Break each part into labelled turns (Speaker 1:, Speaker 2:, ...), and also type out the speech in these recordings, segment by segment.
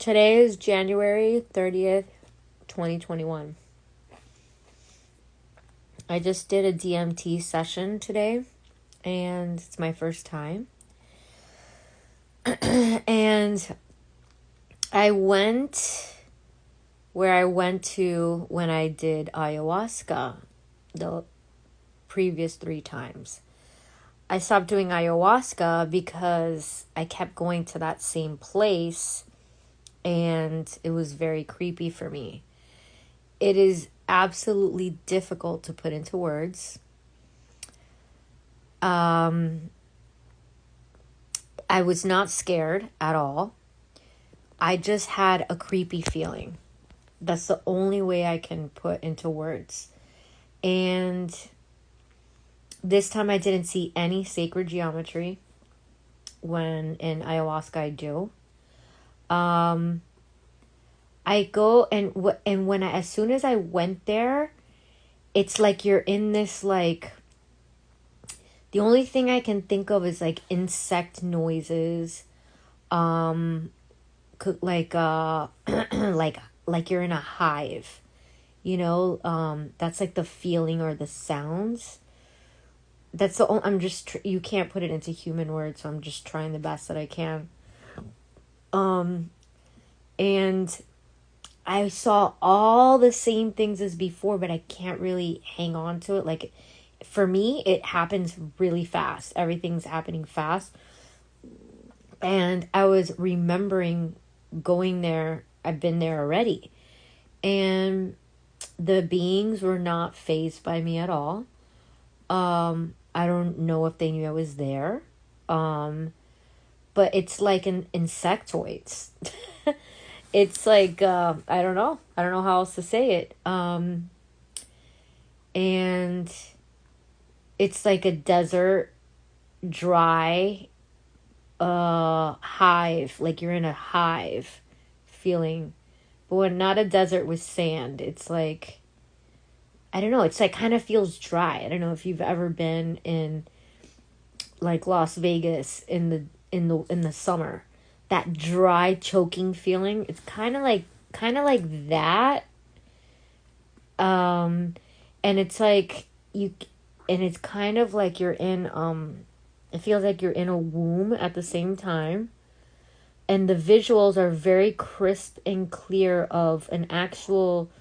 Speaker 1: Today is January 30th, 2021. I just did a DMT session today, and it's my first time. And I went where I went to when I did ayahuasca the previous 3 times. I stopped doing ayahuasca because I kept going to that same place and it was very creepy for me. It is absolutely difficult to put into words. I was not scared at all. I just had a creepy feeling. That's the only way I can put into words. And this time I didn't see any sacred geometry when in ayahuasca I do. I go and when as soon as I went there, it's like you're in this like, the only thing I can think of is like insect noises, like like you're in a hive, that's like the feeling or the sounds. That's the only, you can't put it into human words, so I'm just trying the best that I can. And I saw all the same things as before, but I can't really hang on to it. Like, for me, it happens really fast. Everything's happening fast. And I was remembering going there. I've been there already. And the beings were not fazed by me at all. I don't know if they knew I was there. But it's like an insectoids. It's like, I don't know. I don't know how else to say it. And it's like a desert, dry, hive. Like you're in a hive feeling. But when not a desert with sand, it's like, I don't know. It's like kind of feels dry. I don't know if you've ever been in like Las Vegas in the summer. That dry choking feeling, it's kind of like that. And it's like it's kind of like you're in it feels like you're in a womb at the same time, and the visuals are very crisp and clear of an actual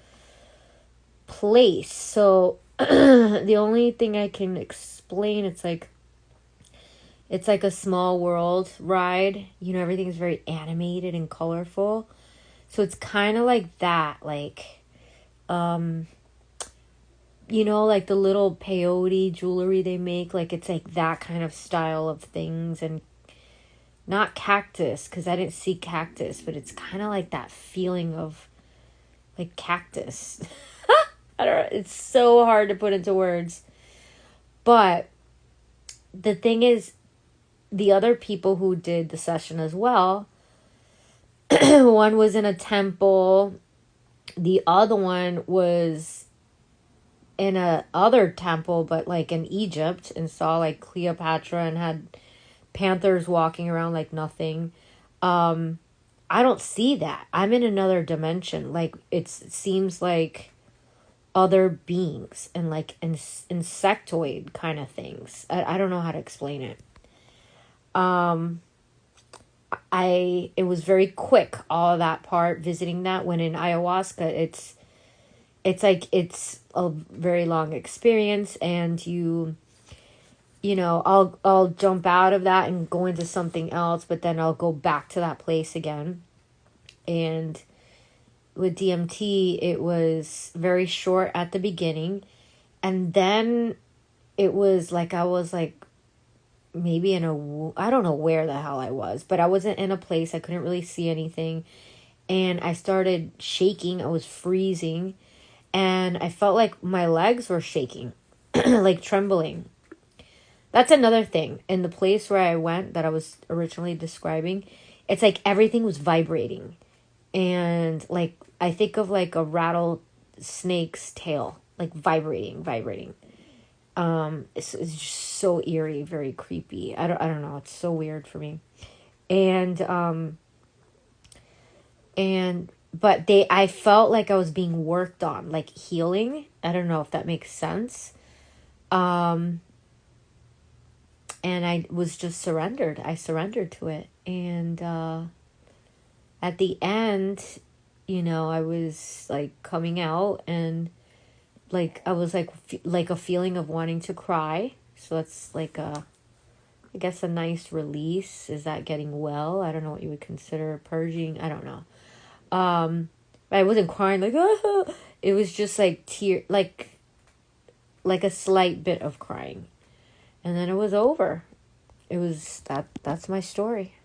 Speaker 1: place. So the only thing I can explain, it's like a small world ride. Everything's very animated and colorful. So it's kind of like that. Like, like the little peyote jewelry they make. Like, it's like that kind of style of things. And not cactus, because I didn't see cactus. But it's kind of like that feeling of, like, cactus. I don't know. It's so hard to put into words. But the thing is, the other people who did the session as well, one was in a temple, the other one was in a other temple, but like in Egypt, and saw like Cleopatra and had panthers walking around like nothing. I don't see that. I'm in another dimension. Like, it seems like other beings and like insectoid kind of things. I don't know how to explain it. It was very quick, all of that part, visiting that, when in ayahuasca, it's like, it's a very long experience, and I'll jump out of that and go into something else, but then I'll go back to that place again. And with DMT, it was very short at the beginning, and then it was like, I was like, maybe I don't know where the hell I was, but I wasn't in a place. I couldn't really see anything. And I started shaking. I was freezing. And I felt like my legs were shaking, like trembling. That's another thing. In the place where I went that I was originally describing, it's like everything was vibrating. And like, I think of like a rattlesnake's tail, like vibrating. It's just so eerie, very creepy. I don't know. It's so weird for me. And But I felt like I was being worked on, like healing. I don't know if that makes sense. And I was just surrendered. I surrendered to it. And at the end, I was like coming out, and like I was like a feeling of wanting to cry. So it's like I guess a nice release. Is that getting well? I don't know what you would consider purging. I don't know. I wasn't crying like ah. It was just like like a slight bit of crying, and then it was over. It was that's my story.